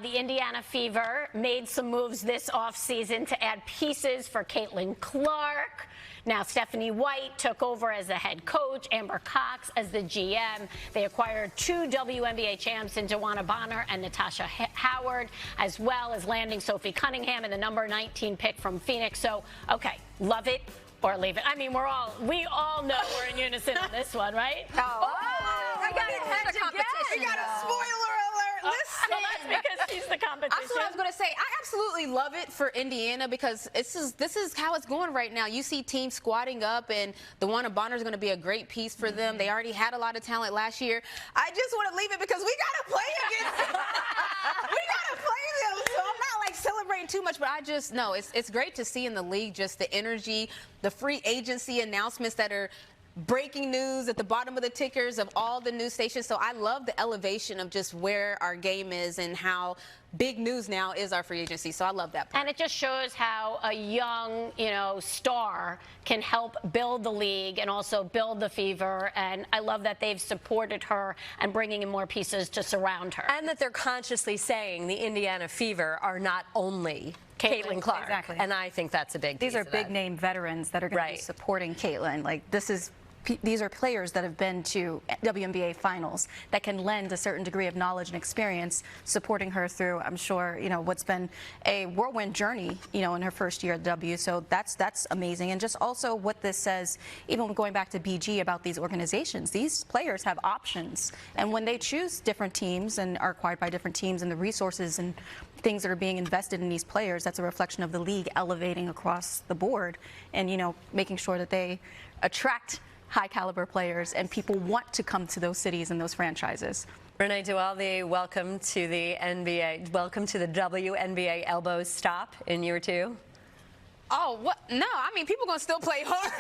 the Indiana Fever made some moves this offseason to add pieces for Caitlin Clark. Now Stephanie White took over as the head coach, Amber Cox as the GM. They acquired 2 WNBA champs in DeWanna Bonner and Natasha Howard, as well as landing Sophie Cunningham and the number 19 pick from Phoenix. So, okay, love it or leave it. I mean, we all know we're in unison on this one, right? I got it. We got a spoiler alert. Listen. Well, that's because she's the competition. That's what I was going to say. I absolutely love it for Indiana because this is how it's going right now. You see teams squatting up, and DeWanna Bonner is going to be a great piece for them. They already had a lot of talent last year. I just want to leave it because we got to play against them. We got to play them. So I'm not like celebrating too much, but I just know it's great to see in the league just the energy, the free agency announcements that are breaking news at the bottom of the tickers of all the news stations. So I love the elevation of just where our game is and how big news now is our free agency. So I love that part. And it just shows how a young, star can help build the league and also build the Fever. And I love that they've supported her and bringing in more pieces to surround her. And that they're consciously saying the Indiana Fever are not only Caitlin Clark. Exactly. And I think that's a big piece These are of big that. name veterans that are going to be supporting Caitlin. Like, these are players that have been to WNBA finals that can lend a certain degree of knowledge and experience supporting her through, I'm sure, what's been a whirlwind journey, in her first year at W. So that's amazing. And just also what this says, even going back to BG about these organizations, these players have options. And when they choose different teams and are acquired by different teams and the resources and things that are being invested in these players, that's a reflection of the league elevating across the board and, making sure that they attract high caliber players and people want to come to those cities and those franchises. Renee Duvalde, welcome to the NBA. Welcome to the WNBA elbow stop in year 2. Oh, what? No, I mean, people going to still play hard.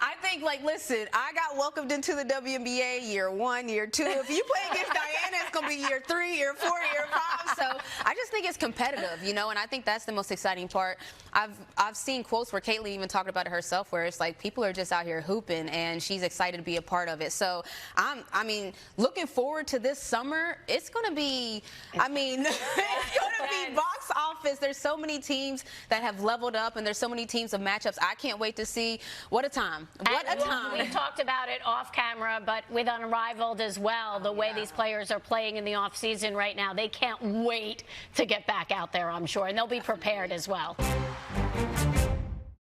I think, listen, I got welcomed into the WNBA year 1, year 2. If you play against Diana, it's going to be year 3, year 4, year 5. So I just think it's competitive, and I think that's the most exciting part. I've seen quotes where Caitlin even talked about it herself, where it's like people are just out here hooping, and she's excited to be a part of it. So I mean, looking forward to this summer. It's going to be, it's going to be box office. There's so many teams that have leveled up, and there's so many teams of matchups. I can't wait to see. What a time. What a time. We talked about it off camera, but with Unrivaled as well, the way these players are playing in the off season right now, they can't wait to get back out there, I'm sure, and they'll be prepared as well.